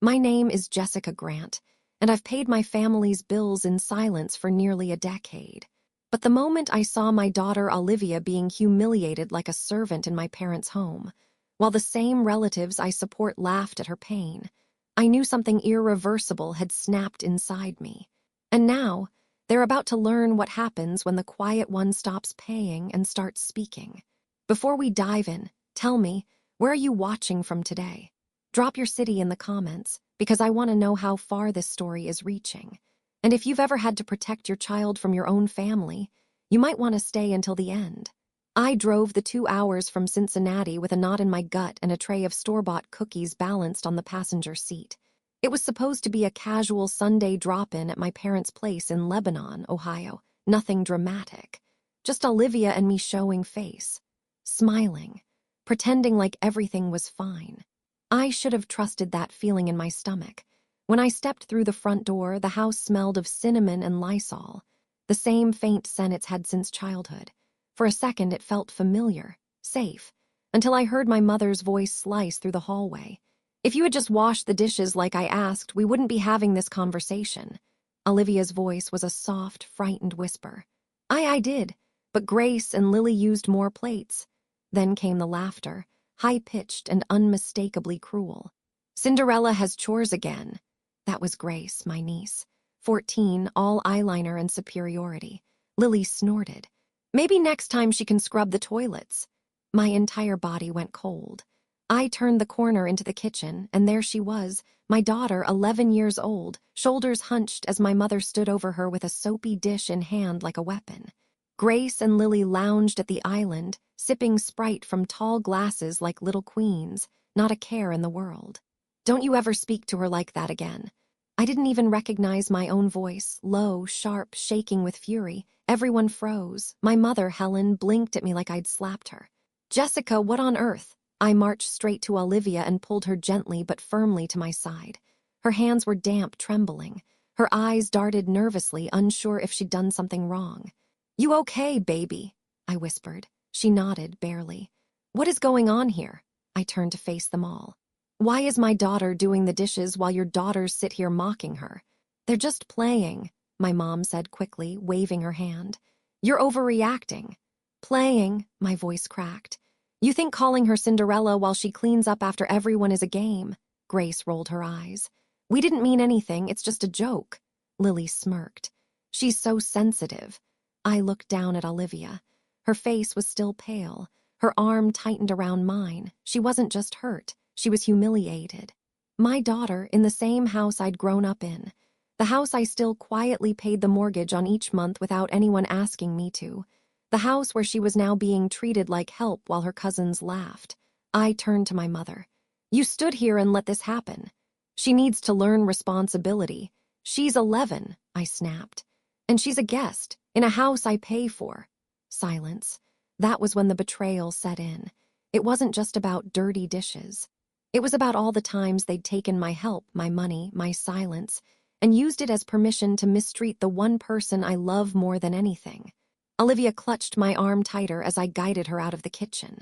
My name is Jessica Grant, and I've paid my family's bills in silence for nearly a decade. But the moment I saw my daughter Olivia being humiliated like a servant in my parents' home, while the same relatives I support laughed at her pain, I knew something irreversible had snapped inside me. And now, they're about to learn what happens when the quiet one stops paying and starts speaking. Before we dive in, tell me, where are you watching from today? Drop your city in the comments, because I want to know how far this story is reaching. And if you've ever had to protect your child from your own family, you might want to stay until the end. I drove the 2 hours from Cincinnati with a knot in my gut and a tray of store-bought cookies balanced on the passenger seat. It was supposed to be a casual Sunday drop-in at my parents' place in Lebanon, Ohio. Nothing dramatic. Just Olivia and me showing face, smiling, pretending like everything was fine. I should have trusted that feeling in my stomach. When I stepped through the front door, the house smelled of cinnamon and Lysol, the same faint scent it's had since childhood. For a second, it felt familiar, safe, until I heard my mother's voice slice through the hallway. If you had just washed the dishes like I asked, we wouldn't be having this conversation. Olivia's voice was a soft, frightened whisper. I did, but Grace and Lily used more plates. Then came the laughter, high-pitched and unmistakably cruel. Cinderella has chores again. That was Grace, my niece. 14, all eyeliner and superiority. Lily snorted. Maybe next time she can scrub the toilets. My entire body went cold. I turned the corner into the kitchen, and there she was, my daughter, 11 years old, shoulders hunched as my mother stood over her with a soapy dish in hand like a weapon. Grace and Lily lounged at the island, sipping Sprite from tall glasses like little queens, not a care in the world. Don't you ever speak to her like that again. I didn't even recognize my own voice, low, sharp, shaking with fury. Everyone froze. My mother, Helen, blinked at me like I'd slapped her. Jessica, what on earth? I marched straight to Olivia and pulled her gently but firmly to my side. Her hands were damp, trembling. Her eyes darted nervously, unsure if she'd done something wrong. You okay, baby? I whispered. She nodded, barely. What is going on here? I turned to face them all. Why is my daughter doing the dishes while your daughters sit here mocking her? They're just playing, my mom said quickly, waving her hand. You're overreacting. Playing, my voice cracked. You think calling her Cinderella while she cleans up after everyone is a game? Grace rolled her eyes. We didn't mean anything, it's just a joke. Lily smirked. She's so sensitive. I looked down at Olivia. Her face was still pale. Her arm tightened around mine. She wasn't just hurt. She was humiliated. My daughter, in the same house I'd grown up in. The house I still quietly paid the mortgage on each month without anyone asking me to. The house where she was now being treated like help while her cousins laughed. I turned to my mother. You stood here and let this happen. She needs to learn responsibility. She's 11, I snapped. And she's a guest, in a house I pay for. Silence. That was when the betrayal set in. It wasn't just about dirty dishes. It was about all the times they'd taken my help, my money, my silence, and used it as permission to mistreat the one person I love more than anything. Olivia clutched my arm tighter as I guided her out of the kitchen.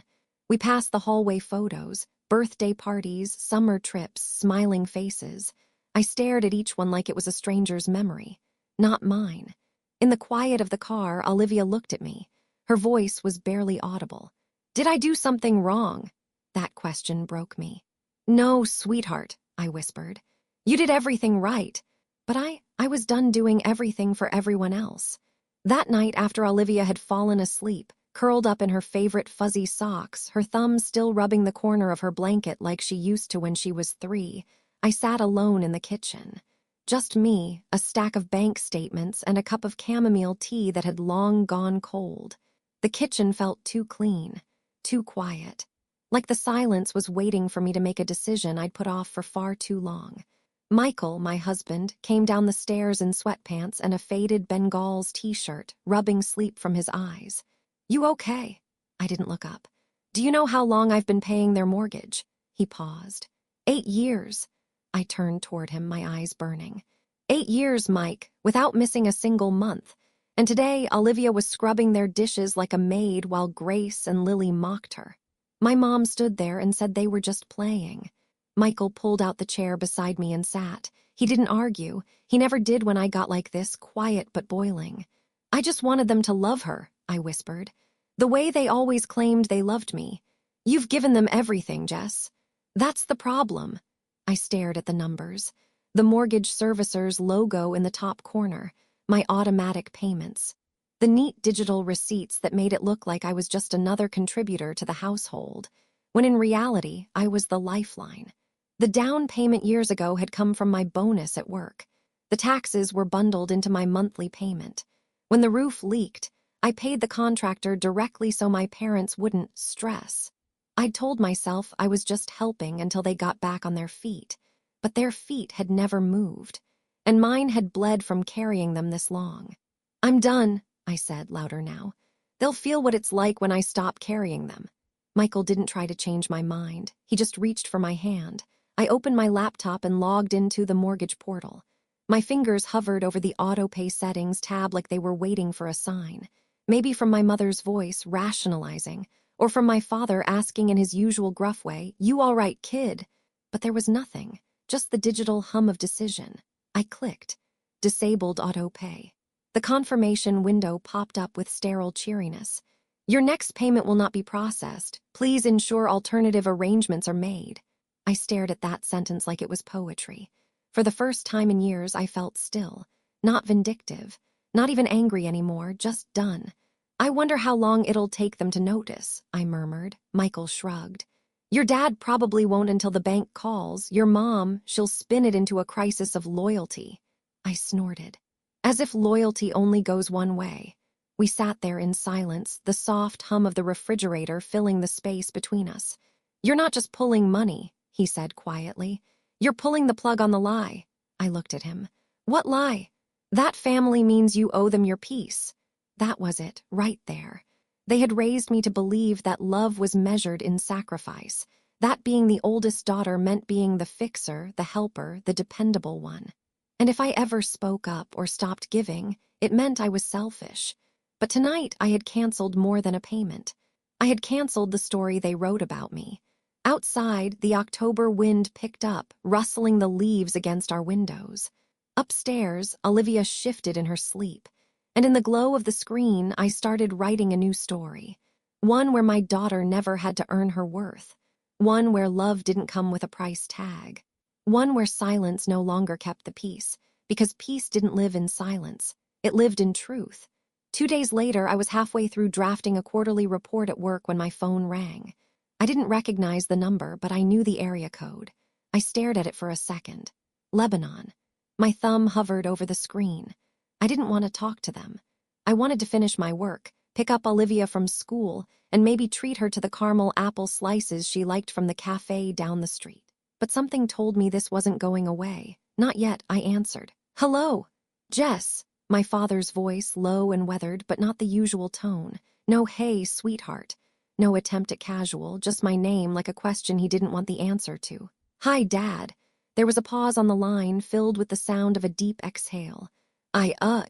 We passed the hallway photos, birthday parties, summer trips, smiling faces. I stared at each one like it was a stranger's memory, not mine. In the quiet of the car, Olivia looked at me. Her voice was barely audible. Did I do something wrong? That question broke me. No, sweetheart, I whispered. You did everything right. But I was done doing everything for everyone else. That night, after Olivia had fallen asleep, curled up in her favorite fuzzy socks, her thumbs still rubbing the corner of her blanket like she used to when she was 3, I sat alone in the kitchen. Just me, a stack of bank statements, and a cup of chamomile tea that had long gone cold. The kitchen felt too clean, too quiet. Like the silence was waiting for me to make a decision I'd put off for far too long. Michael, my husband, came down the stairs in sweatpants and a faded Bengal's t-shirt, rubbing sleep from his eyes. You okay? I didn't look up. Do you know how long I've been paying their mortgage? He paused. 8 years. I turned toward him, my eyes burning. 8 years, Mike, without missing a single month. And today, Olivia was scrubbing their dishes like a maid while Grace and Lily mocked her. My mom stood there and said they were just playing. Michael pulled out the chair beside me and sat. He didn't argue. He never did when I got like this, quiet but boiling. I just wanted them to love her, I whispered. The way they always claimed they loved me. You've given them everything, Jess. That's the problem. I stared at the numbers. The mortgage servicer's logo in the top corner. My automatic payments. The neat digital receipts that made it look like I was just another contributor to the household, when in reality, I was the lifeline. The down payment years ago had come from my bonus at work. The taxes were bundled into my monthly payment. When the roof leaked, I paid the contractor directly so my parents wouldn't stress. I'd told myself I was just helping until they got back on their feet, but their feet had never moved, and mine had bled from carrying them this long. I'm done, I said, louder now. They'll feel what it's like when I stop carrying them. Michael didn't try to change my mind. He just reached for my hand. I opened my laptop and logged into the mortgage portal. My fingers hovered over the auto-pay settings tab like they were waiting for a sign. Maybe from my mother's voice, rationalizing, or from my father asking in his usual gruff way, "You all right, kid?" But there was nothing, just the digital hum of decision. I clicked. Disabled auto-pay. The confirmation window popped up with sterile cheeriness. Your next payment will not be processed. Please ensure alternative arrangements are made. I stared at that sentence like it was poetry. For the first time in years, I felt still. Not vindictive. Not even angry anymore, just done. I wonder how long it'll take them to notice, I murmured. Michael shrugged. Your dad probably won't until the bank calls. Your mom, she'll spin it into a crisis of loyalty. I snorted. As if loyalty only goes one way. We sat there in silence, the soft hum of the refrigerator filling the space between us. You're not just pulling money, he said quietly. You're pulling the plug on the lie. I looked at him. What lie? That family means you owe them your peace. That was it, right there. They had raised me to believe that love was measured in sacrifice. That being the oldest daughter meant being the fixer, the helper, the dependable one. And if I ever spoke up or stopped giving, it meant I was selfish. But tonight I had canceled more than a payment. I had canceled the story they wrote about me. Outside, the October wind picked up, rustling the leaves against our windows. Upstairs, Olivia shifted in her sleep. And in the glow of the screen, I started writing a new story. One where my daughter never had to earn her worth. One where love didn't come with a price tag. One where silence no longer kept the peace, because peace didn't live in silence. It lived in truth. 2 days later, I was halfway through drafting a quarterly report at work when my phone rang. I didn't recognize the number, but I knew the area code. I stared at it for a second. Lebanon. My thumb hovered over the screen. I didn't want to talk to them. I wanted to finish my work, pick up Olivia from school, and maybe treat her to the caramel apple slices she liked from the cafe down the street. But something told me this wasn't going away. Not yet, I answered. Hello, Jess. My father's voice, low and weathered, but not the usual tone. No hey, sweetheart. No attempt at casual, just my name like a question he didn't want the answer to. Hi, Dad. There was a pause on the line, filled with the sound of a deep exhale.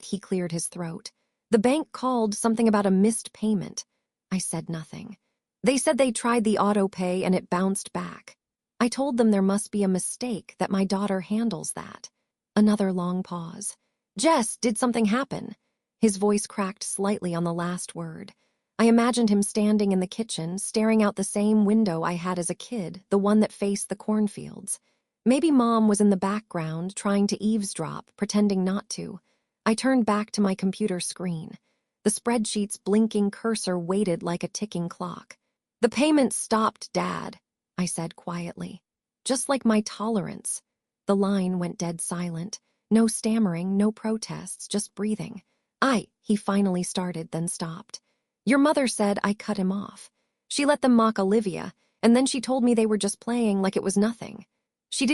He cleared his throat. The bank called something about a missed payment. I said nothing. They said they tried the auto pay and it bounced back. I told them there must be a mistake, that my daughter handles that. Another long pause. Jess, did something happen? His voice cracked slightly on the last word. I imagined him standing in the kitchen, staring out the same window I had as a kid, the one that faced the cornfields. Maybe Mom was in the background, trying to eavesdrop, pretending not to. I turned back to my computer screen. The spreadsheet's blinking cursor waited like a ticking clock. The payment stopped, Dad, I said quietly. Just like my tolerance. The line went dead silent. No stammering, no protests, just breathing. He finally started, then stopped. Your mother said I cut him off. She let them mock Olivia, and then she told me they were just playing like it was nothing. She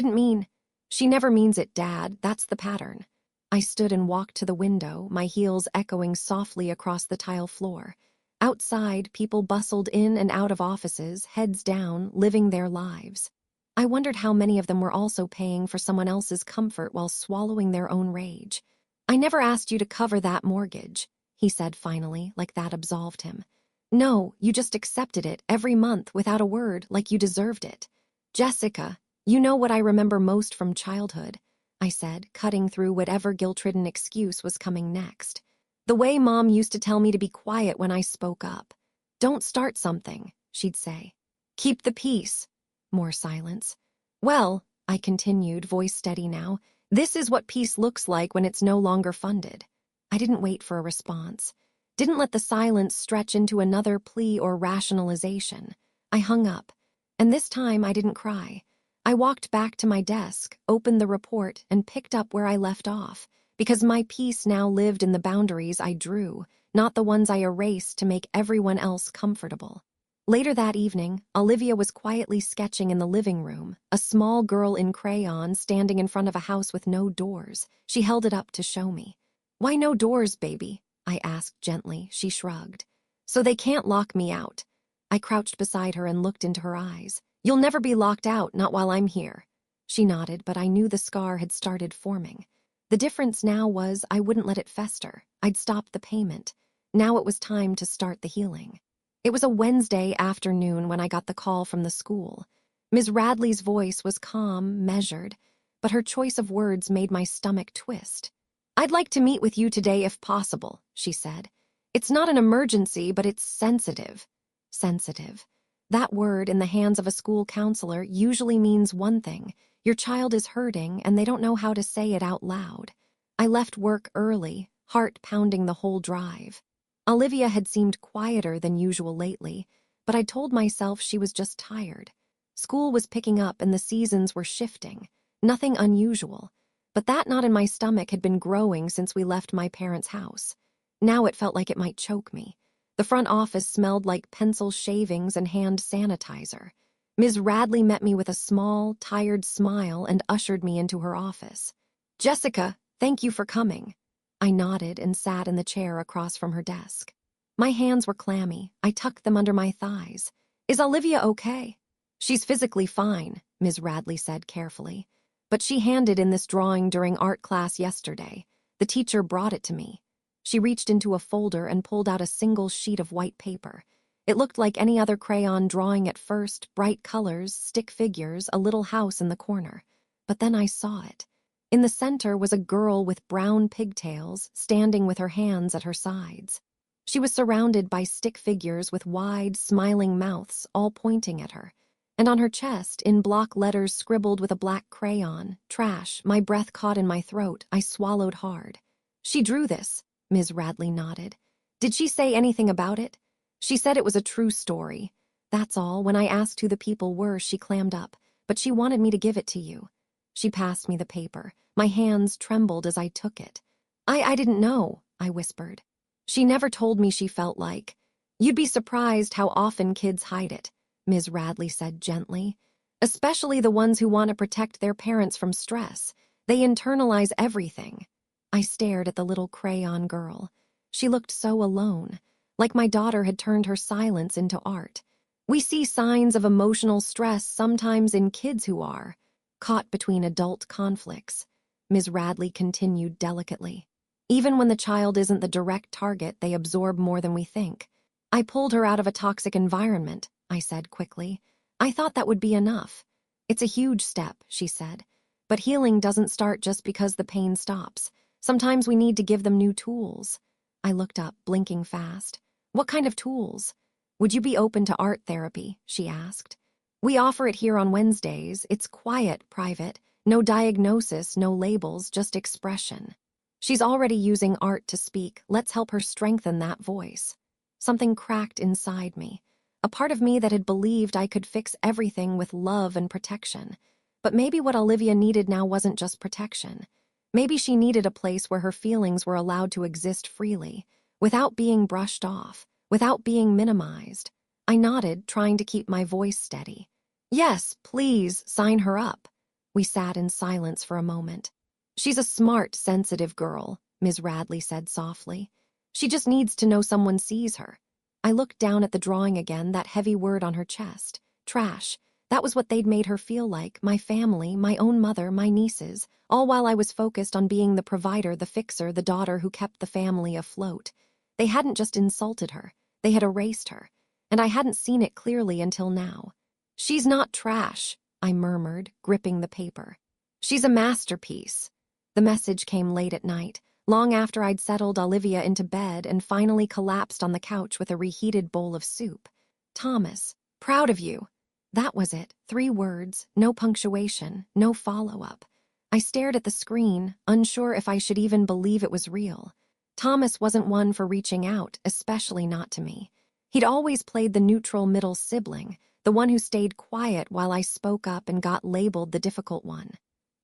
never means it, Dad, that's the pattern. I stood and walked to the window, my heels echoing softly across the tile floor. Outside, people bustled in and out of offices, heads down, living their lives. I wondered how many of them were also paying for someone else's comfort while swallowing their own rage. I never asked you to cover that mortgage, he said finally, like that absolved him. No, you just accepted it every month without a word, like you deserved it. Jessica, You know what I remember most from childhood, I said, cutting through whatever guilt-ridden excuse was coming next. The way Mom used to tell me to be quiet when I spoke up. Don't start something, she'd say. Keep the peace. More silence. Well, I continued, voice steady now, this is what peace looks like when it's no longer funded. I didn't wait for a response. Didn't let the silence stretch into another plea or rationalization. I hung up. And this time I didn't cry. I walked back to my desk, opened the report, and picked up where I left off, because my peace now lived in the boundaries I drew, not the ones I erased to make everyone else comfortable. Later that evening, Olivia was quietly sketching in the living room, a small girl in crayon standing in front of a house with no doors. She held it up to show me. Why no doors, baby? I asked gently. She shrugged. So they can't lock me out. I crouched beside her and looked into her eyes. You'll never be locked out, not while I'm here. She nodded, but I knew the scar had started forming. The difference now was I wouldn't let it fester. I'd stopped the payment. Now it was time to start the healing. It was a Wednesday afternoon when I got the call from the school. Ms. Radley's voice was calm, measured, but her choice of words made my stomach twist. I'd like to meet with you today if possible, she said. It's not an emergency, but it's sensitive. Sensitive. That word in the hands of a school counselor usually means one thing. Your child is hurting and they don't know how to say it out loud. I left work early, heart pounding the whole drive. Olivia had seemed quieter than usual lately, but I told myself she was just tired. School was picking up and the seasons were shifting. Nothing unusual. But that knot in my stomach had been growing since we left my parents' house. Now it felt like it might choke me. The front office smelled like pencil shavings and hand sanitizer. Ms. Radley met me with a small, tired smile and ushered me into her office. Jessica, thank you for coming. I nodded and sat in the chair across from her desk. My hands were clammy. I tucked them under my thighs. Is Olivia okay? She's physically fine, Ms. Radley said carefully. But she handed in this drawing during art class yesterday. The teacher brought it to me. She reached into a folder and pulled out a single sheet of white paper. It looked like any other crayon drawing at first, bright colors, stick figures, a little house in the corner. But then I saw it. In the center was a girl with brown pigtails, standing with her hands at her sides. She was surrounded by stick figures with wide, smiling mouths, all pointing at her. And on her chest, in block letters scribbled with a black crayon, trash, my breath caught in my throat, I swallowed hard. She drew this, Ms. Radley nodded. Did she say anything about it? She said it was a true story. That's all. When I asked who the people were, she clammed up. But she wanted me to give it to you. She passed me the paper. My hands trembled as I took it. I didn't know, I whispered. She never told me she felt like. You'd be surprised how often kids hide it, Ms. Radley said gently. Especially the ones who want to protect their parents from stress. They internalize everything. I stared at the little crayon girl. She looked so alone, like my daughter had turned her silence into art. We see signs of emotional stress sometimes in kids who are caught between adult conflicts, Ms. Radley continued delicately. Even when the child isn't the direct target, they absorb more than we think. I pulled her out of a toxic environment, I said quickly. I thought that would be enough. It's a huge step, she said. But healing doesn't start just because the pain stops. Sometimes we need to give them new tools. I looked up, blinking fast. What kind of tools? Would you be open to art therapy? She asked. We offer it here on Wednesdays. It's quiet, private. No diagnosis, no labels, just expression. She's already using art to speak. Let's help her strengthen that voice. Something cracked inside me. A part of me that had believed I could fix everything with love and protection. But maybe what Olivia needed now wasn't just protection. Maybe she needed a place where her feelings were allowed to exist freely, without being brushed off, without being minimized. I nodded, trying to keep my voice steady. Yes, please, sign her up. We sat in silence for a moment. She's a smart, sensitive girl, Ms. Radley said softly. She just needs to know someone sees her. I looked down at the drawing again, that heavy word on her chest. Trash. That was what they'd made her feel like, my family, my own mother, my nieces, all while I was focused on being the provider, the fixer, the daughter who kept the family afloat. They hadn't just insulted her, they had erased her, and I hadn't seen it clearly until now. She's not trash, I murmured, gripping the paper. She's a masterpiece. The message came late at night, long after I'd settled Olivia into bed and finally collapsed on the couch with a reheated bowl of soup. Thomas, proud of you. That was it, 3 words, no punctuation, no follow-up. I stared at the screen, unsure if I should even believe it was real. Thomas wasn't one for reaching out, especially not to me. He'd always played the neutral middle sibling, the one who stayed quiet while I spoke up and got labeled the difficult one.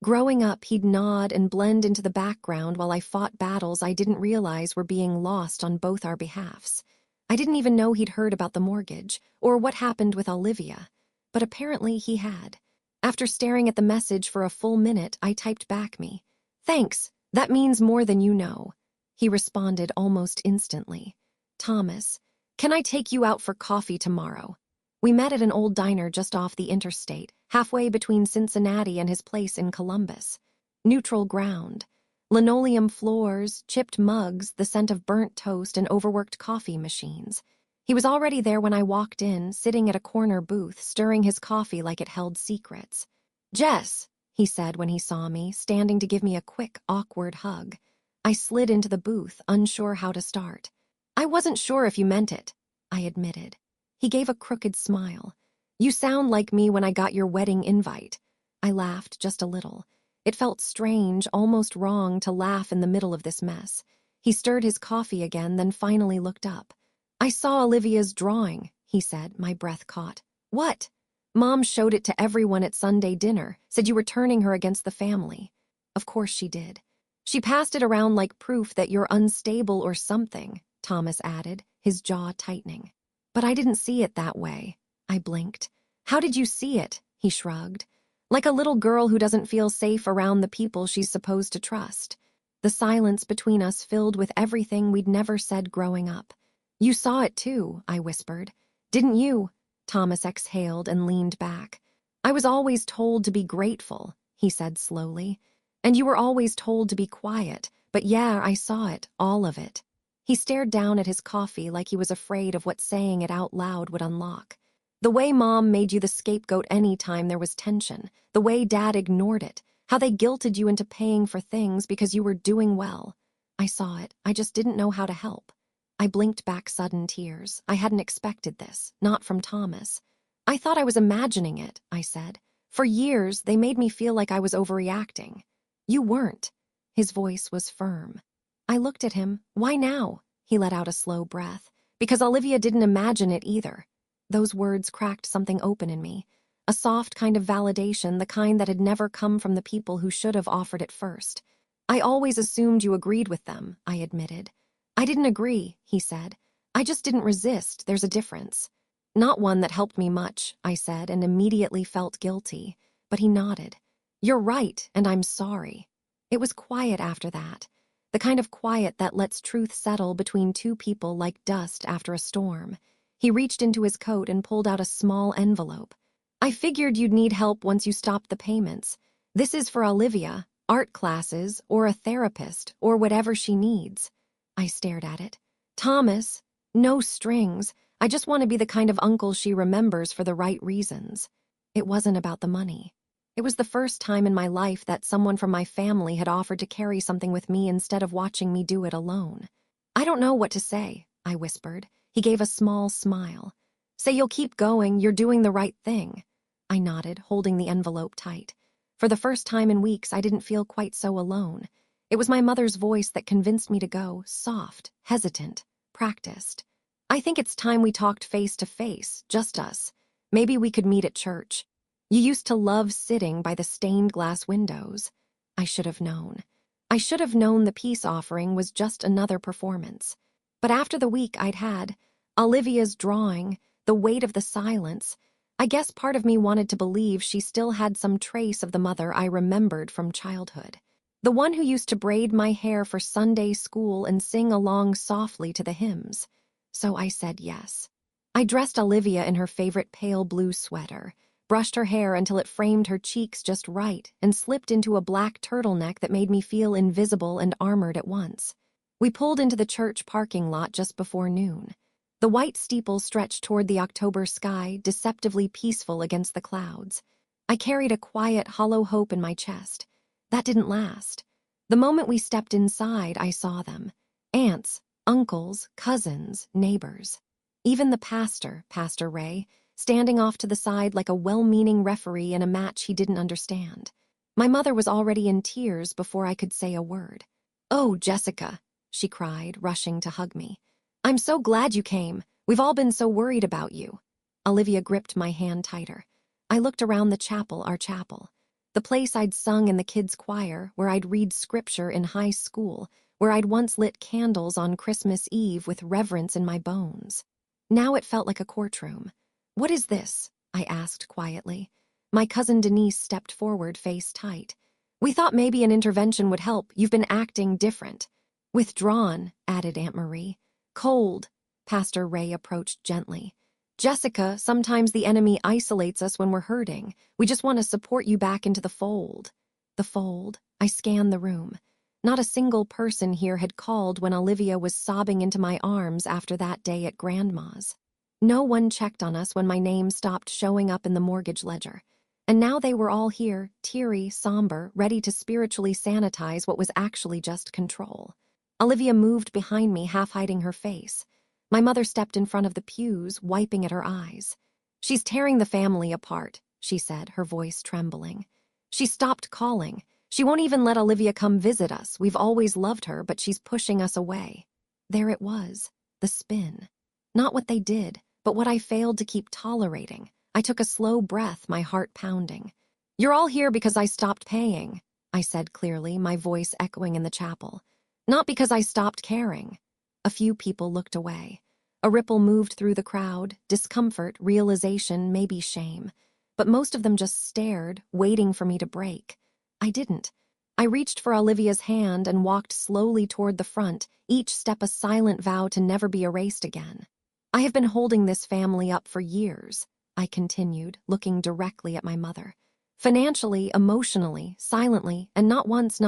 Growing up, he'd nod and blend into the background while I fought battles I didn't realize were being lost on both our behalfs. I didn't even know he'd heard about the mortgage, or what happened with Olivia. But apparently he had. After staring at the message for a full minute, I typed back me. "Thanks, that means more than you know." He responded almost instantly. "Thomas, can I take you out for coffee tomorrow?" We met at an old diner just off the interstate, halfway between Cincinnati and his place in Columbus. Neutral ground. Linoleum floors, chipped mugs, the scent of burnt toast, and overworked coffee machines. He was already there when I walked in, sitting at a corner booth, stirring his coffee like it held secrets. "Jess," he said when he saw me, standing to give me a quick, awkward hug. I slid into the booth, unsure how to start. "I wasn't sure if you meant it," I admitted. He gave a crooked smile. "You sound like me when I got your wedding invite." I laughed just a little. It felt strange, almost wrong, to laugh in the middle of this mess. He stirred his coffee again, then finally looked up. "I saw Olivia's drawing," he said, my breath caught. "What?" "Mom showed it to everyone at Sunday dinner, said you were turning her against the family." "Of course she did." "She passed it around like proof that you're unstable or something," Thomas added, his jaw tightening. "But I didn't see it that way." I blinked. "How did you see it?" He shrugged. "Like a little girl who doesn't feel safe around the people she's supposed to trust." The silence between us filled with everything we'd never said growing up. "You saw it too," I whispered. "Didn't you?" Thomas exhaled and leaned back. "I was always told to be grateful," he said slowly. "And you were always told to be quiet, but yeah, I saw it, all of it." He stared down at his coffee like he was afraid of what saying it out loud would unlock. "The way Mom made you the scapegoat any time there was tension, the way Dad ignored it, how they guilted you into paying for things because you were doing well. I saw it, I just didn't know how to help." I blinked back sudden tears. I hadn't expected this, not from Thomas. "I thought I was imagining it," I said. "For years, they made me feel like I was overreacting." "You weren't." His voice was firm. I looked at him. "Why now?" He let out a slow breath. "Because Olivia didn't imagine it either." Those words cracked something open in me. A soft kind of validation, the kind that had never come from the people who should have offered it first. "I always assumed you agreed with them," I admitted. "I didn't agree," he said. "I just didn't resist. There's a difference." "Not one that helped me much," I said, and immediately felt guilty. But he nodded. "You're right, and I'm sorry." It was quiet after that. The kind of quiet that lets truth settle between two people like dust after a storm. He reached into his coat and pulled out a small envelope. "I figured you'd need help once you stopped the payments. This is for Olivia, art classes, or a therapist, or whatever she needs." I stared at it. "Thomas, no strings. I just want to be the kind of uncle she remembers for the right reasons." It wasn't about the money. It was the first time in my life that someone from my family had offered to carry something with me instead of watching me do it alone. "I don't know what to say," I whispered. He gave a small smile. "Say you'll keep going, you're doing the right thing." I nodded, holding the envelope tight. For the first time in weeks, I didn't feel quite so alone. It was my mother's voice that convinced me to go, soft, hesitant, practiced. "I think it's time we talked face to face, just us. Maybe we could meet at church. You used to love sitting by the stained glass windows." I should have known. I should have known the peace offering was just another performance. But after the week I'd had, Olivia's drawing, the weight of the silence, I guess part of me wanted to believe she still had some trace of the mother I remembered from childhood. The one who used to braid my hair for Sunday school and sing along softly to the hymns. So I said yes. I dressed Olivia in her favorite pale blue sweater, brushed her hair until it framed her cheeks just right, and slipped into a black turtleneck that made me feel invisible and armored at once. We pulled into the church parking lot just before noon. The white steeple stretched toward the October sky, deceptively peaceful against the clouds. I carried a quiet, hollow hope in my chest. That didn't last. The moment we stepped inside, I saw them. Aunts, uncles, cousins, neighbors. Even the pastor, Pastor Ray, standing off to the side like a well-meaning referee in a match he didn't understand. My mother was already in tears before I could say a word. "Oh, Jessica," she cried, rushing to hug me. "I'm so glad you came. We've all been so worried about you." Olivia gripped my hand tighter. I looked around the chapel, our chapel. The place I'd sung in the kids' choir, where I'd read scripture in high school, where I'd once lit candles on Christmas Eve with reverence in my bones. Now it felt like a courtroom. "What is this?" I asked quietly. My cousin Denise stepped forward, face tight. "We thought maybe an intervention would help. You've been acting different." "Withdrawn," added Aunt Marie. "Cold." Pastor Ray approached gently. "Jessica, sometimes the enemy isolates us when we're hurting. We just want to support you back into the fold." The fold? I scanned the room. Not a single person here had called when Olivia was sobbing into my arms after that day at Grandma's. No one checked on us when my name stopped showing up in the mortgage ledger. And now they were all here, teary, somber, ready to spiritually sanitize what was actually just control. Olivia moved behind me, half hiding her face. My mother stepped in front of the pews, wiping at her eyes. "She's tearing the family apart," she said, her voice trembling. "She stopped calling. She won't even let Olivia come visit us. We've always loved her, but she's pushing us away." There it was, the spin. Not what they did, but what I failed to keep tolerating. I took a slow breath, my heart pounding. "You're all here because I stopped paying," I said clearly, my voice echoing in the chapel. "Not because I stopped caring." A few people looked away. A ripple moved through the crowd, discomfort, realization, maybe shame. But most of them just stared, waiting for me to break. I didn't. I reached for Olivia's hand and walked slowly toward the front, each step a silent vow to never be erased again. "I have been holding this family up for years," I continued, looking directly at my mother. "Financially, emotionally, silently, and not once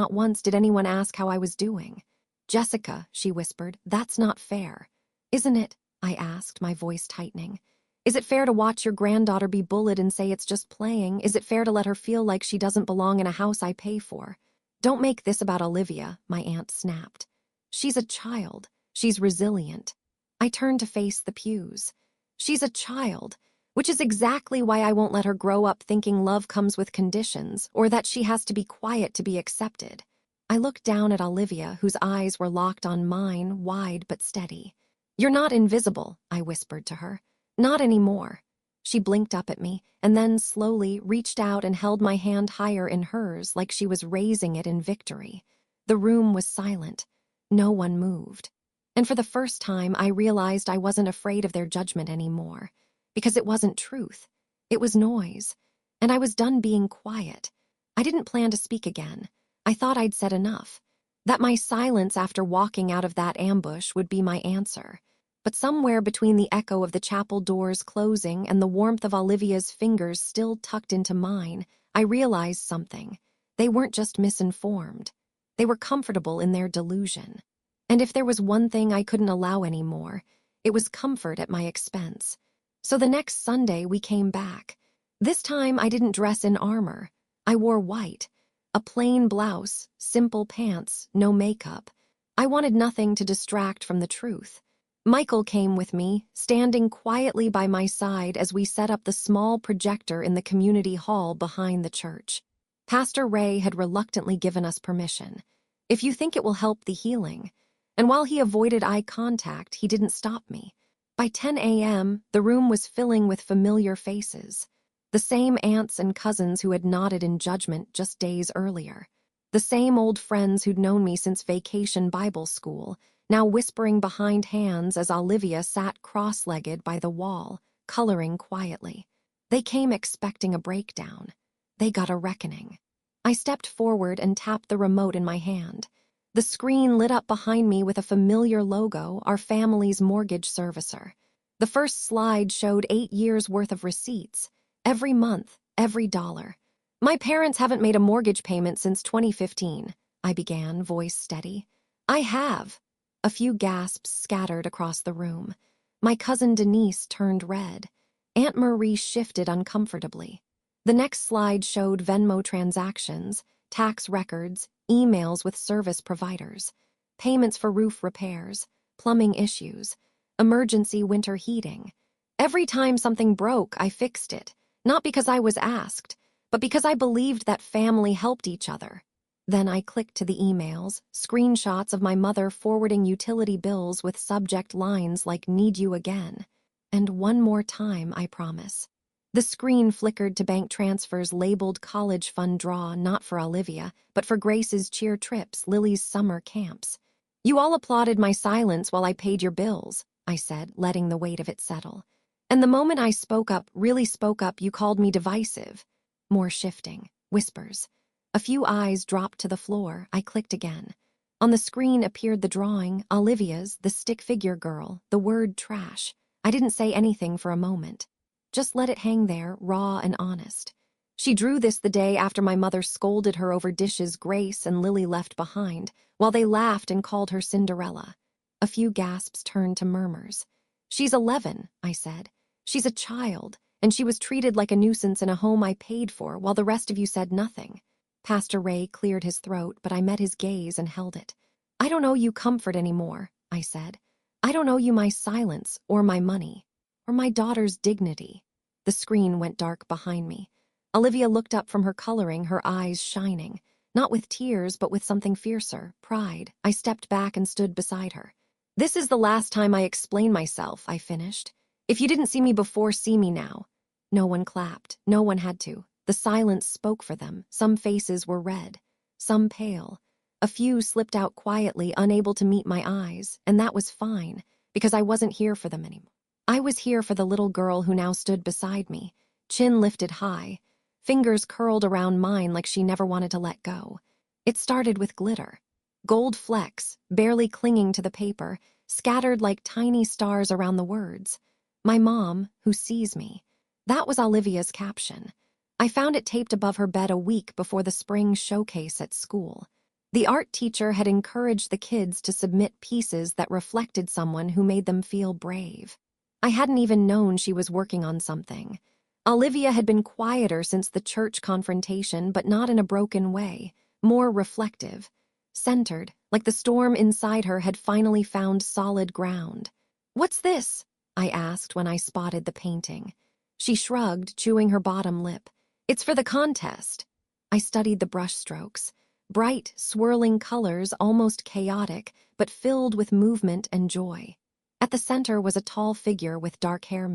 did anyone ask how I was doing." "Jessica," she whispered, "that's not fair." "Isn't it?" I asked, my voice tightening. "Is it fair to watch your granddaughter be bullied and say it's just playing? Is it fair to let her feel like she doesn't belong in a house I pay for?" "Don't make this about Olivia," my aunt snapped. "She's a child. She's resilient." I turned to face the pews. "She's a child, which is exactly why I won't let her grow up thinking love comes with conditions or that she has to be quiet to be accepted." I looked down at Olivia, whose eyes were locked on mine, wide but steady. "You're not invisible," I whispered to her. "Not anymore." She blinked up at me, and then slowly reached out and held my hand higher in hers like she was raising it in victory. The room was silent. No one moved. And for the first time, I realized I wasn't afraid of their judgment anymore. Because it wasn't truth. It was noise. And I was done being quiet. I didn't plan to speak again. I thought I'd said enough. That my silence after walking out of that ambush would be my answer. But somewhere between the echo of the chapel doors closing and the warmth of Olivia's fingers still tucked into mine, I realized something. They weren't just misinformed. They were comfortable in their delusion. And if there was one thing I couldn't allow anymore, it was comfort at my expense. So the next Sunday we came back. This time I didn't dress in armor. I wore white. A plain blouse, simple pants, no makeup. I wanted nothing to distract from the truth. Michael came with me, standing quietly by my side as we set up the small projector in the community hall behind the church. Pastor Ray had reluctantly given us permission. "If you think it will help the healing." And while he avoided eye contact, he didn't stop me. By 10 a.m., the room was filling with familiar faces. The same aunts and cousins who had nodded in judgment just days earlier. The same old friends who'd known me since vacation Bible school, now whispering behind hands as Olivia sat cross-legged by the wall, coloring quietly. They came expecting a breakdown. They got a reckoning. I stepped forward and tapped the remote in my hand. The screen lit up behind me with a familiar logo, our family's mortgage servicer. The first slide showed 8 years' worth of receipts. Every month, every dollar. "My parents haven't made a mortgage payment since 2015, I began, voice steady. "I have." A few gasps scattered across the room. My cousin Denise turned red. Aunt Marie shifted uncomfortably. The next slide showed Venmo transactions, tax records, emails with service providers, payments for roof repairs, plumbing issues, emergency winter heating. Every time something broke, I fixed it, not because I was asked, but because I believed that family helped each other. Then I clicked to the emails, screenshots of my mother forwarding utility bills with subject lines like "Need you again." And one more time, I promise. The screen flickered to bank transfers labeled college fund draw, not for Olivia, but for Grace's cheer trips, Lily's summer camps. "You all applauded my silence while I paid your bills," I said, letting the weight of it settle. "And the moment I spoke up, really spoke up, you called me divisive." More shifting, whispers. A few eyes dropped to the floor. I clicked again. On the screen appeared the drawing, Olivia's, the stick figure girl, the word trash. I didn't say anything for a moment. Just let it hang there, raw and honest. She drew this the day after my mother scolded her over dishes Grace and Lily left behind, while they laughed and called her Cinderella. A few gasps turned to murmurs. "She's 11, I said. "She's a child, and she was treated like a nuisance in a home I paid for, while the rest of you said nothing." Pastor Ray cleared his throat, but I met his gaze and held it. "I don't owe you comfort anymore," I said. "I don't owe you my silence, or my money, or my daughter's dignity." The screen went dark behind me. Olivia looked up from her coloring, her eyes shining. Not with tears, but with something fiercer, pride. I stepped back and stood beside her. "This is the last time I explain myself," I finished. "If you didn't see me before, see me now." No one clapped. No one had to. The silence spoke for them. Some faces were red, some pale. A few slipped out quietly, unable to meet my eyes, and that was fine, because I wasn't here for them anymore. I was here for the little girl who now stood beside me, chin lifted high, fingers curled around mine like she never wanted to let go. It started with glitter. Gold flecks, barely clinging to the paper, scattered like tiny stars around the words. "My mom, who sees me." That was Olivia's caption. I found it taped above her bed a week before the spring showcase at school. The art teacher had encouraged the kids to submit pieces that reflected someone who made them feel brave. I hadn't even known she was working on something. Olivia had been quieter since the church confrontation, but not in a broken way, more reflective, centered, like the storm inside her had finally found solid ground. "What's this?" I asked when I spotted the painting. She shrugged, chewing her bottom lip. "It's for the contest." I studied the brushstrokes. Bright, swirling colors, almost chaotic, but filled with movement and joy. At the center was a tall figure with dark hair,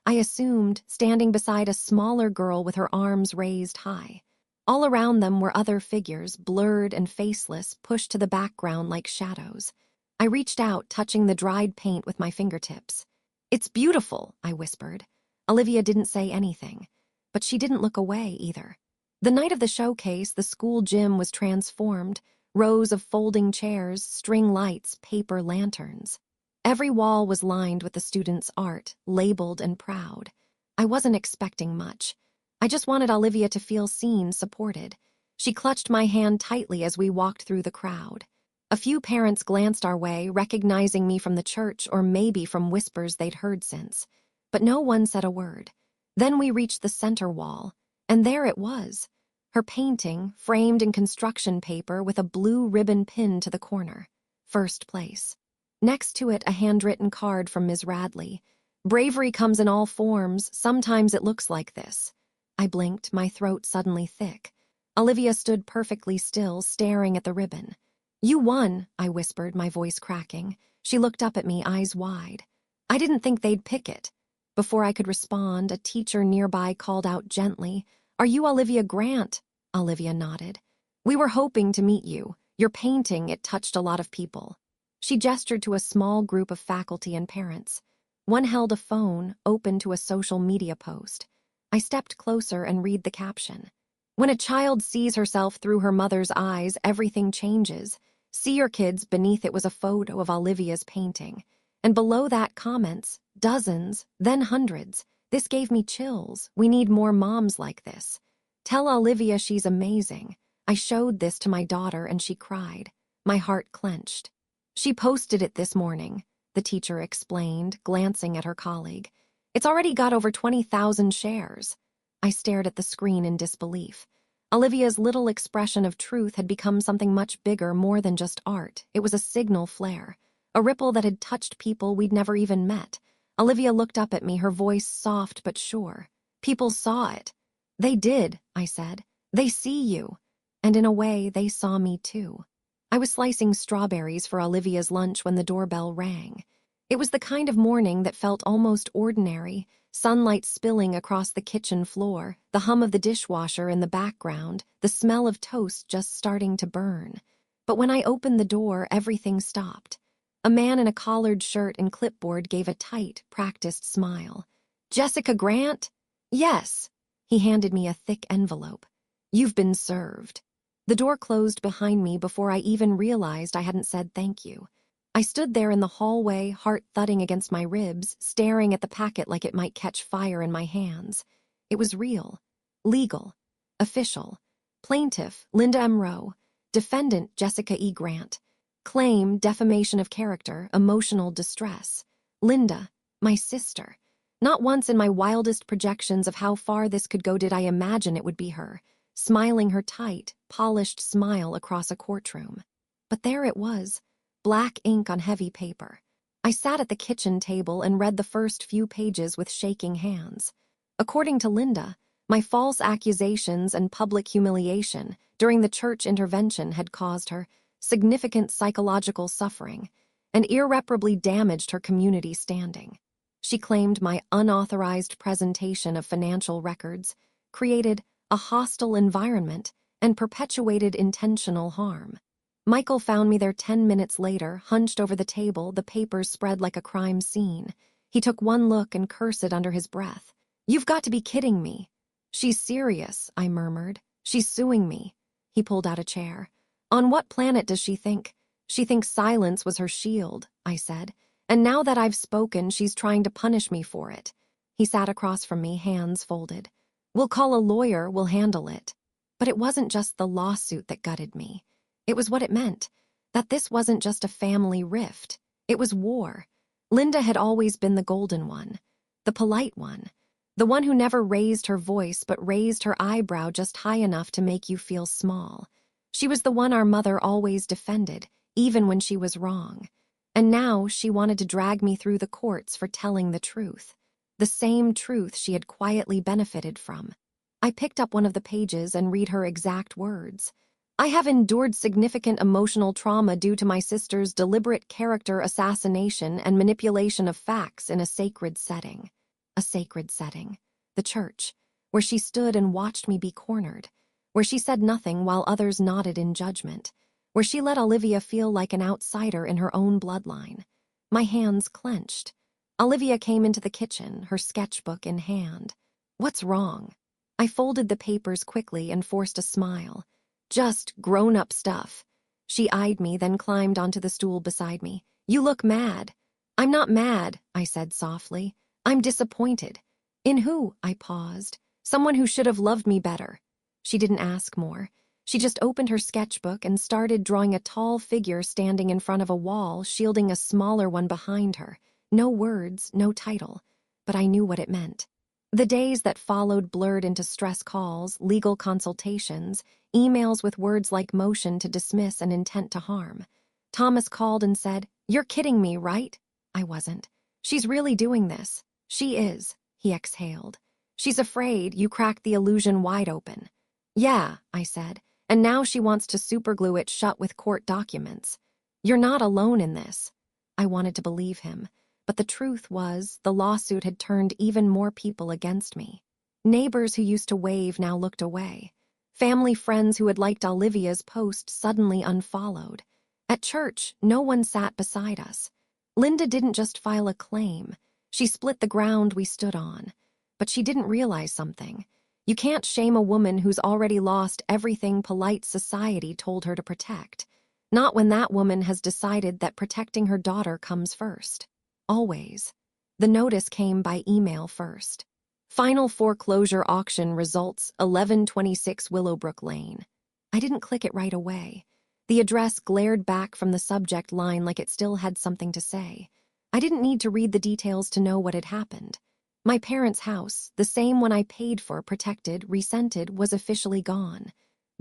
I assumed, standing beside a smaller girl with her arms raised high. All around them were other figures, blurred and faceless, pushed to the background like shadows. I reached out, touching the dried paint with my fingertips. "It's beautiful," I whispered. Olivia didn't say anything, but she didn't look away either. The night of the showcase, the school gym was transformed, rows of folding chairs, string lights, paper lanterns. Every wall was lined with the students' art, labeled and proud. I wasn't expecting much. I just wanted Olivia to feel seen, supported. She clutched my hand tightly as we walked through the crowd. A few parents glanced our way, recognizing me from the church or maybe from whispers they'd heard since. But no one said a word. Then we reached the center wall, and there it was. Her painting, framed in construction paper with a blue ribbon pinned to the corner. First place. Next to it, a handwritten card from Ms. Radley. "Bravery comes in all forms. Sometimes it looks like this." I blinked, my throat suddenly thick. Olivia stood perfectly still, staring at the ribbon. "You won," I whispered, my voice cracking. She looked up at me, eyes wide. "I didn't think they'd pick it." Before I could respond, a teacher nearby called out gently, "Are you Olivia Grant?" Olivia nodded. "We were hoping to meet you. Your painting, it touched a lot of people." She gestured to a small group of faculty and parents. One held a phone, open to a social media post. I stepped closer and read the caption. "When a child sees herself through her mother's eyes, everything changes. See your kids." Beneath it was a photo of Olivia's painting. And below that, comments, dozens, then hundreds. This gave me chills. "We need more moms like this. Tell Olivia she's amazing." I showed this to my daughter and she cried. My heart clenched. "She posted it this morning," the teacher explained, glancing at her colleague. "It's already got over 20,000 shares." I stared at the screen in disbelief. Olivia's little expression of truth had become something much bigger, more than just art. It was a signal flare, a ripple that had touched people we'd never even met. Olivia looked up at me, her voice soft but sure. People saw it. They did, I said. They see you. And in a way, they saw me too. I was slicing strawberries for Olivia's lunch when the doorbell rang. It was the kind of morning that felt almost ordinary, sunlight spilling across the kitchen floor, the hum of the dishwasher in the background, the smell of toast just starting to burn. But when I opened the door, everything stopped. A man in a collared shirt and clipboard gave a tight, practiced smile. "Jessica Grant?" "Yes." He handed me a thick envelope. "You've been served." The door closed behind me before I even realized I hadn't said thank you. I stood there in the hallway, heart thudding against my ribs, staring at the packet like it might catch fire in my hands. It was real, legal, official. Plaintiff, Linda M. Rowe. Defendant, Jessica E. Grant. Claim, defamation of character, emotional distress. Linda, my sister. Not once in my wildest projections of how far this could go did I imagine it would be her, smiling her tight, polished smile across a courtroom. But there it was, black ink on heavy paper. I sat at the kitchen table and read the first few pages with shaking hands. According to Linda, my false accusations and public humiliation during the church intervention had caused her significant psychological suffering and irreparably damaged her community standing. She claimed my unauthorized presentation of financial records created a hostile environment and perpetuated intentional harm. Michael found me there 10 minutes later, hunched over the table, the papers spread like a crime scene. He took one look and cursed it under his breath. "You've got to be kidding me." "She's serious," I murmured. "She's suing me." He pulled out a chair. "On what planet does she think?" "She thinks silence was her shield," I said. "And now that I've spoken, she's trying to punish me for it." He sat across from me, hands folded. "We'll call a lawyer, we'll handle it." But it wasn't just the lawsuit that gutted me. It was what it meant, that this wasn't just a family rift. It was war. Linda had always been the golden one, the polite one, the one who never raised her voice but raised her eyebrow just high enough to make you feel small. She was the one our mother always defended, even when she was wrong. And now she wanted to drag me through the courts for telling the truth. The same truth she had quietly benefited from. I picked up one of the pages and read her exact words. "I have endured significant emotional trauma due to my sister's deliberate character assassination and manipulation of facts in a sacred setting." A sacred setting. The church, where she stood and watched me be cornered, where she said nothing while others nodded in judgment, where she let Olivia feel like an outsider in her own bloodline. My hands clenched. Olivia came into the kitchen, her sketchbook in hand. "What's wrong?" I folded the papers quickly and forced a smile. "Just grown-up stuff." She eyed me, then climbed onto the stool beside me. "You look mad." "I'm not mad," I said softly. "I'm disappointed." "In who?" I paused. "Someone who should have loved me better." She didn't ask more. She just opened her sketchbook and started drawing a tall figure standing in front of a wall, shielding a smaller one behind her. No words, no title. But I knew what it meant. The days that followed blurred into stress calls, legal consultations, emails with words like motion to dismiss and intent to harm. Thomas called and said, "You're kidding me, right?" I wasn't. "She's really doing this." "She is," he exhaled. "She's afraid you cracked the illusion wide open." "Yeah," I said, "and now she wants to superglue it shut with court documents." "You're not alone in this." I wanted to believe him. But the truth was, the lawsuit had turned even more people against me. Neighbors who used to wave now looked away. Family friends who had liked Olivia's post suddenly unfollowed. At church, no one sat beside us. Linda didn't just file a claim. She split the ground we stood on. But she didn't realize something. You can't shame a woman who's already lost everything polite society told her to protect. Not when that woman has decided that protecting her daughter comes first. Always. The notice came by email first. "Final foreclosure auction results, 1126 Willowbrook Lane." I didn't click it right away. The address glared back from the subject line like it still had something to say. I didn't need to read the details to know what had happened. My parents' house, the same one I paid for, protected, resented, was officially gone.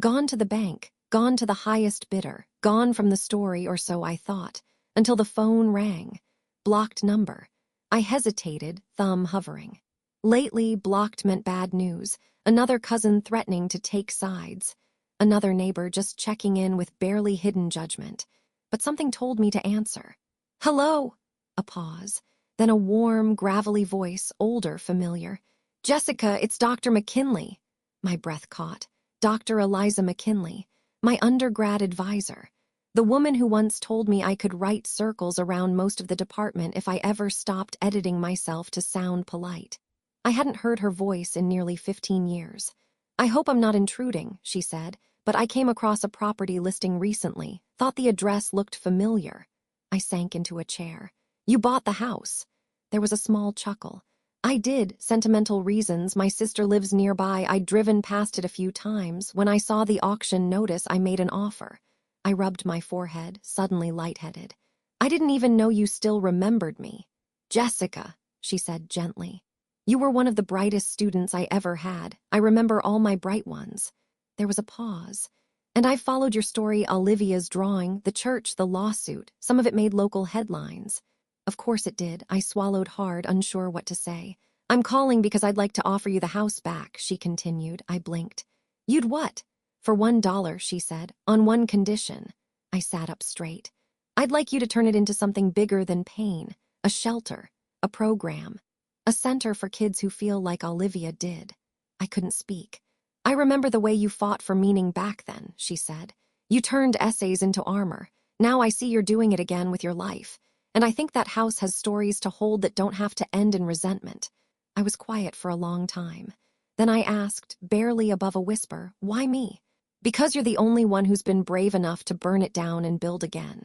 Gone to the bank, gone to the highest bidder, gone from the story, or so I thought, until the phone rang. Blocked number. I hesitated, thumb hovering. Lately, blocked meant bad news. Another cousin threatening to take sides. Another neighbor just checking in with barely hidden judgment. But something told me to answer. Hello! A pause. Then a warm, gravelly voice, older, familiar. Jessica, it's Dr. McKinley. My breath caught. Dr. Eliza McKinley, my undergrad advisor. The woman who once told me I could write circles around most of the department if I ever stopped editing myself to sound polite. I hadn't heard her voice in nearly 15 years. I hope I'm not intruding, she said, but I came across a property listing recently, thought the address looked familiar. I sank into a chair. You bought the house. There was a small chuckle. I did, sentimental reasons, my sister lives nearby, I'd driven past it a few times. When I saw the auction notice, I made an offer. I rubbed my forehead, suddenly lightheaded. I didn't even know you still remembered me. Jessica, she said gently. You were one of the brightest students I ever had. I remember all my bright ones. There was a pause. And I followed your story, Olivia's drawing, the church, the lawsuit. Some of it made local headlines. Of course it did. I swallowed hard, unsure what to say. I'm calling because I'd like to offer you the house back, she continued. I blinked. You'd what? For $1, she said, on one condition. I sat up straight. I'd like you to turn it into something bigger than pain. A shelter. A program. A center for kids who feel like Olivia did. I couldn't speak. I remember the way you fought for meaning back then, she said. You turned essays into armor. Now I see you're doing it again with your life. And I think that house has stories to hold that don't have to end in resentment. I was quiet for a long time. Then I asked, barely above a whisper, why me? Because you're the only one who's been brave enough to burn it down and build again.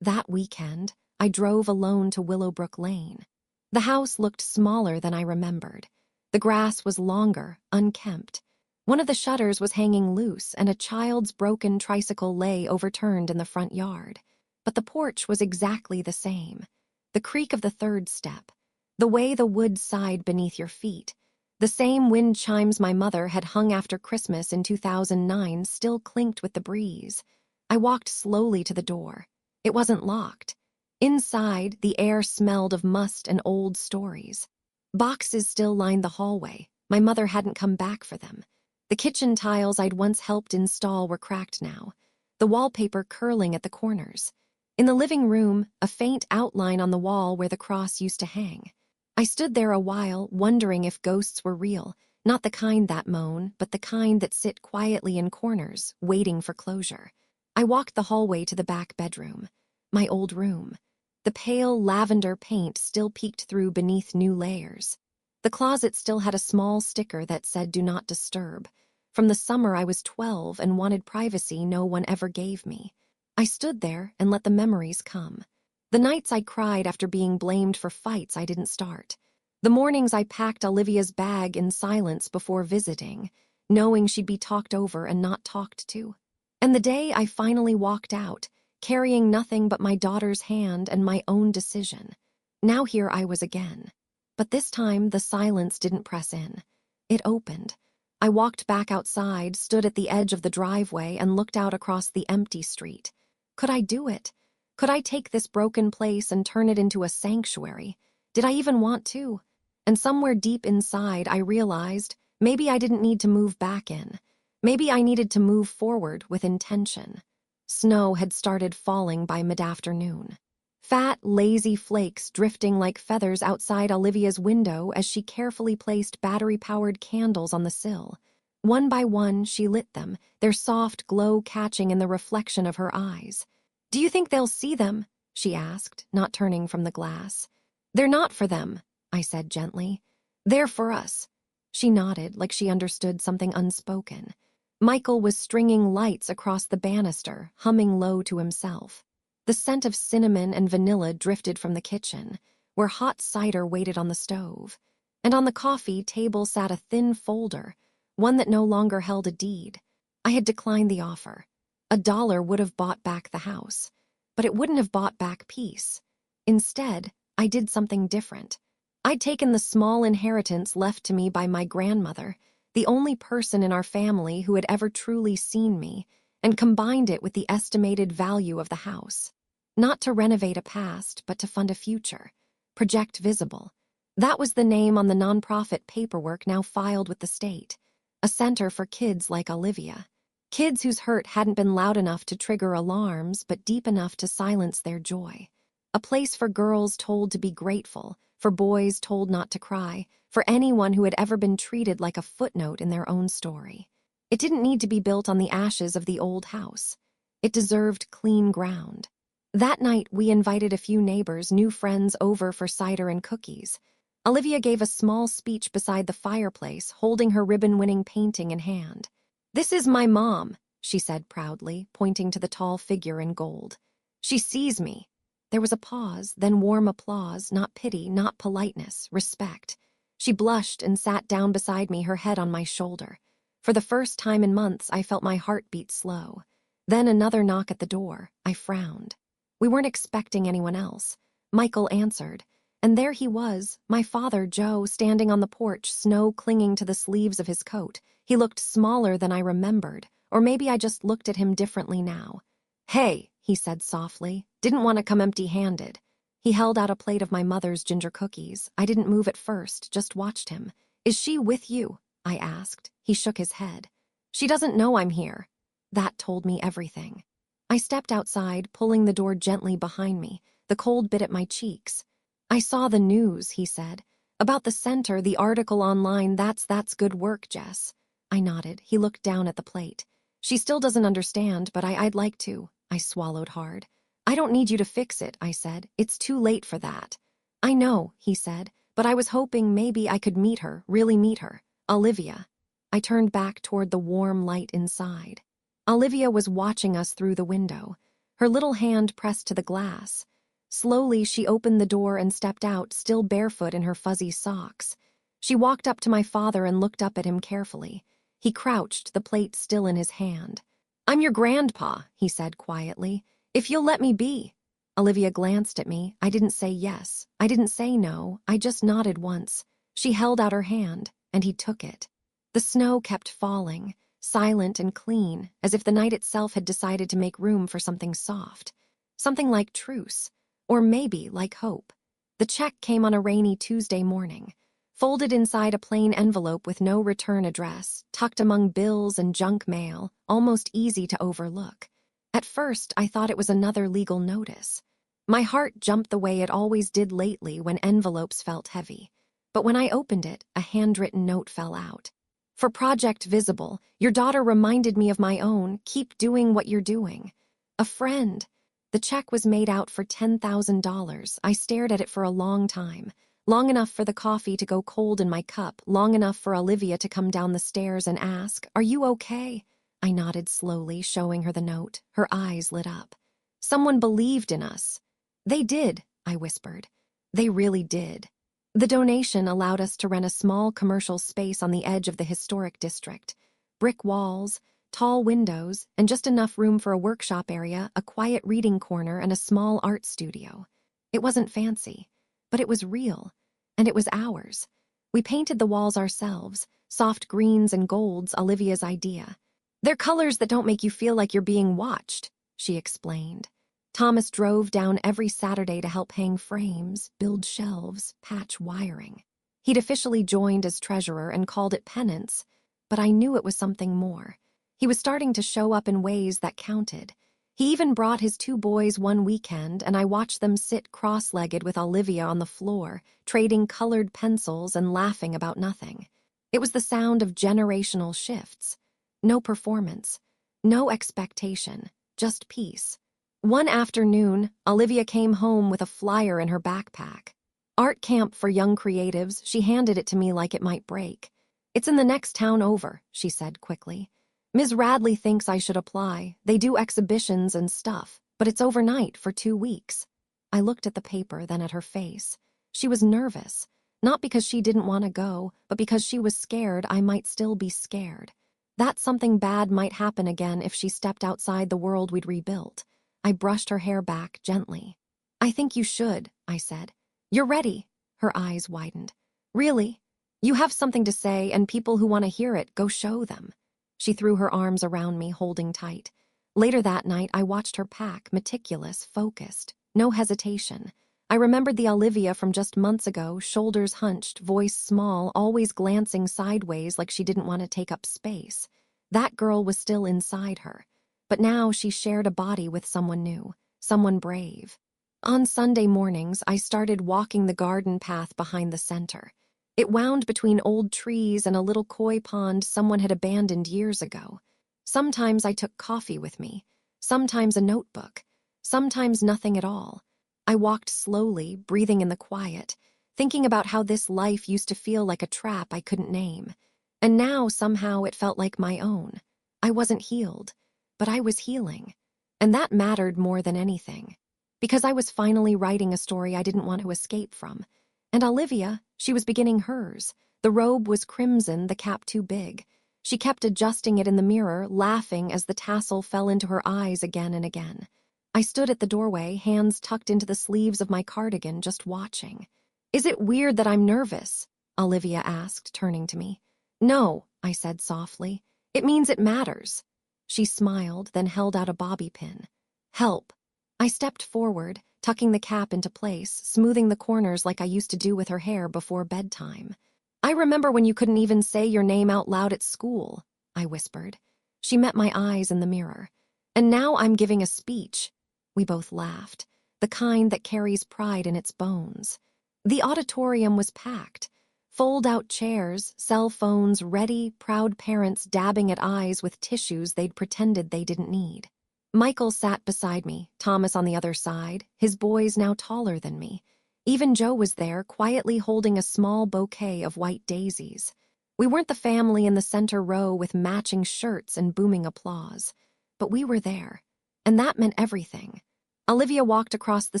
That weekend, I drove alone to Willowbrook Lane. The house looked smaller than I remembered. The grass was longer, unkempt. One of the shutters was hanging loose, and a child's broken tricycle lay overturned in the front yard. But the porch was exactly the same. The creak of the third step. The way the wood sighed beneath your feet. The same wind chimes my mother had hung after Christmas in 2009 still clinked with the breeze. I walked slowly to the door. It wasn't locked. Inside, the air smelled of must and old stories. Boxes still lined the hallway. My mother hadn't come back for them. The kitchen tiles I'd once helped install were cracked now, the wallpaper curling at the corners. In the living room, a faint outline on the wall where the cross used to hang. I stood there a while, wondering if ghosts were real, not the kind that moan, but the kind that sit quietly in corners, waiting for closure. I walked the hallway to the back bedroom, my old room. The pale lavender paint still peeked through beneath new layers. The closet still had a small sticker that said, "Do not disturb." From the summer I was 12 and wanted privacy no one ever gave me. I stood there and let the memories come. The nights I cried after being blamed for fights I didn't start. The mornings I packed Olivia's bag in silence before visiting, knowing she'd be talked over and not talked to. And the day I finally walked out, carrying nothing but my daughter's hand and my own decision. Now here I was again. But this time the silence didn't press in. It opened. I walked back outside, stood at the edge of the driveway, and looked out across the empty street. Could I do it? Could I take this broken place and turn it into a sanctuary? Did I even want to? And somewhere deep inside, I realized maybe I didn't need to move back in. Maybe I needed to move forward with intention. Snow had started falling by mid-afternoon. Fat, lazy flakes drifting like feathers outside Olivia's window as she carefully placed battery-powered candles on the sill. One by one, she lit them, their soft glow catching in the reflection of her eyes. "Do you think they'll see them?" she asked, not turning from the glass. "They're not for them," I said gently. "They're for us." She nodded like she understood something unspoken. Michael was stringing lights across the banister, humming low to himself. The scent of cinnamon and vanilla drifted from the kitchen, where hot cider waited on the stove. And on the coffee table sat a thin folder, one that no longer held a deed. I had declined the offer. $1 would have bought back the house, but it wouldn't have bought back peace. Instead, I did something different. I'd taken the small inheritance left to me by my grandmother, the only person in our family who had ever truly seen me, and combined it with the estimated value of the house. Not to renovate a past, but to fund a future. Project Visible. That was the name on the nonprofit paperwork now filed with the state. A center for kids like Olivia. Kids whose hurt hadn't been loud enough to trigger alarms, but deep enough to silence their joy. A place for girls told to be grateful, for boys told not to cry, for anyone who had ever been treated like a footnote in their own story. It didn't need to be built on the ashes of the old house. It deserved clean ground. That night, we invited a few neighbors, new friends, over for cider and cookies. Olivia gave a small speech beside the fireplace, holding her ribbon-winning painting in hand. "This is my mom," she said proudly, pointing to the tall figure in gold. "She sees me." There was a pause, then warm applause, not pity, not politeness, respect. She blushed and sat down beside me, her head on my shoulder. For the first time in months, I felt my heart beat slow. Then another knock at the door. I frowned. We weren't expecting anyone else. Michael answered. And there he was, my father, Joe, standing on the porch, snow clinging to the sleeves of his coat. He looked smaller than I remembered, or maybe I just looked at him differently now. "Hey," he said softly, "didn't want to come empty-handed." He held out a plate of my mother's ginger cookies. I didn't move at first, just watched him. "Is she with you?" I asked. He shook his head. "She doesn't know I'm here." That told me everything. I stepped outside, pulling the door gently behind me. The cold bit at my cheeks. "I saw the news," he said. "About the center, the article online. That's good work, Jess." I nodded. He looked down at the plate. "She still doesn't understand, but I'd like to." I swallowed hard. "I don't need you to fix it," I said. "It's too late for that." "I know," he said, "but I was hoping maybe I could meet her, really meet her. Olivia." I turned back toward the warm light inside. Olivia was watching us through the window, her little hand pressed to the glass. Slowly, she opened the door and stepped out, still barefoot in her fuzzy socks. She walked up to my father and looked up at him carefully. He crouched, the plate still in his hand. "I'm your grandpa," he said quietly. "If you'll let me be." Olivia glanced at me. I didn't say yes. I didn't say no. I just nodded once. She held out her hand, and he took it. The snow kept falling, silent and clean, as if the night itself had decided to make room for something soft. Something like truce, or maybe like hope. The check came on a rainy Tuesday morning, folded inside a plain envelope with no return address, tucked among bills and junk mail, almost easy to overlook. At first, I thought it was another legal notice. My heart jumped the way it always did lately when envelopes felt heavy. But when I opened it, a handwritten note fell out. "For Project Visible, your daughter reminded me of my own. Keep doing what you're doing." A friend. The check was made out for $10,000. I stared at it for a long time. Long enough for the coffee to go cold in my cup, long enough for Olivia to come down the stairs and ask, "Are you okay?" I nodded slowly, showing her the note. Her eyes lit up. "Someone believed in us." "They did," I whispered. "They really did." The donation allowed us to rent a small commercial space on the edge of the historic district. Brick walls, tall windows, and just enough room for a workshop area, a quiet reading corner, and a small art studio. It wasn't fancy, but it was real, and it was ours. We painted the walls ourselves, soft greens and golds, Olivia's idea. "They're colors that don't make you feel like you're being watched," she explained. Thomas drove down every Saturday to help hang frames, build shelves, patch wiring. He'd officially joined as treasurer and called it penance, but I knew it was something more. He was starting to show up in ways that counted. He even brought his 2 boys one weekend, and I watched them sit cross-legged with Olivia on the floor, trading colored pencils and laughing about nothing. It was the sound of generational shifts. No performance, no expectation, just peace. One afternoon, Olivia came home with a flyer in her backpack. "Art camp for young creatives." She handed it to me like it might break. "It's in the next town over," she said quickly. "Ms. Radley thinks I should apply. They do exhibitions and stuff, but it's overnight for 2 weeks." I looked at the paper, then at her face. She was nervous, not because she didn't want to go, but because she was scared I might still be scared. That something bad might happen again if she stepped outside the world we'd rebuilt. I brushed her hair back gently. "I think you should," I said. "You're ready." Her eyes widened. Really? You have something to say, and people who want to hear it, go show them. She threw her arms around me, holding tight. Later that night, I watched her pack, meticulous, focused, no hesitation. I remembered the Olivia from just months ago, shoulders hunched, voice small, always glancing sideways like she didn't want to take up space. That girl was still inside her. But now she shared a body with someone new, someone brave. On Sunday mornings, I started walking the garden path behind the center. It wound between old trees and a little koi pond someone had abandoned years ago. Sometimes I took coffee with me, sometimes a notebook, sometimes nothing at all. I walked slowly, breathing in the quiet, thinking about how this life used to feel like a trap I couldn't name. And now, somehow, it felt like my own. I wasn't healed, but I was healing. And that mattered more than anything. Because I was finally writing a story I didn't want to escape from. And Olivia, she was beginning hers. The robe was crimson, the cap too big. She kept adjusting it in the mirror, laughing as the tassel fell into her eyes again and again. I stood at the doorway, hands tucked into the sleeves of my cardigan, just watching. "Is it weird that I'm nervous?" Olivia asked, turning to me. "No," I said softly. "It means it matters." She smiled, then held out a bobby pin. "Help." I stepped forward, tucking the cap into place, smoothing the corners like I used to do with her hair before bedtime. "I remember when you couldn't even say your name out loud at school," I whispered. She met my eyes in the mirror. "And now I'm giving a speech." We both laughed, the kind that carries pride in its bones. The auditorium was packed. Fold-out chairs, cell phones ready, proud parents dabbing at eyes with tissues they'd pretended they didn't need. Michael sat beside me, Thomas on the other side, his boys now taller than me. Even Joe was there, quietly holding a small bouquet of white daisies. We weren't the family in the center row with matching shirts and booming applause. But we were there, and that meant everything. Olivia walked across the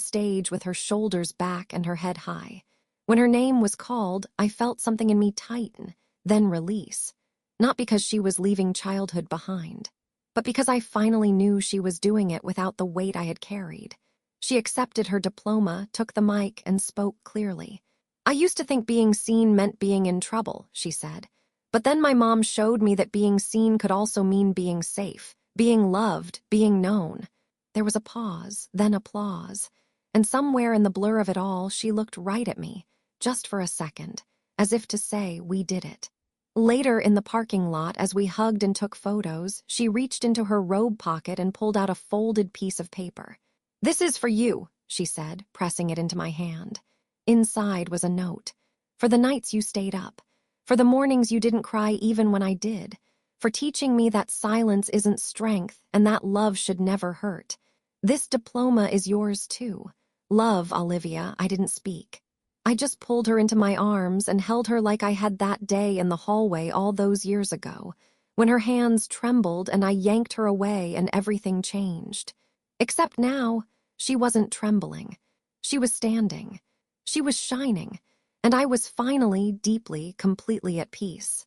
stage with her shoulders back and her head high. When her name was called, I felt something in me tighten, then release. Not because she was leaving childhood behind, but because I finally knew she was doing it without the weight I had carried. She accepted her diploma, took the mic, and spoke clearly. "I used to think being seen meant being in trouble," she said. "But then my mom showed me that being seen could also mean being safe, being loved, being known." There was a pause, then applause. And somewhere in the blur of it all, she looked right at me, just for a second, as if to say, "We did it." Later in the parking lot, as we hugged and took photos, she reached into her robe pocket and pulled out a folded piece of paper. "This is for you," she said, pressing it into my hand. Inside was a note. "For the nights you stayed up. For the mornings you didn't cry even when I did. For teaching me that silence isn't strength and that love should never hurt. This diploma is yours too. Love, Olivia." I didn't speak. I just pulled her into my arms and held her like I had that day in the hallway all those years ago, when her hands trembled and I yanked her away and everything changed. Except now, she wasn't trembling. She was standing. She was shining, and I was finally, deeply, completely at peace.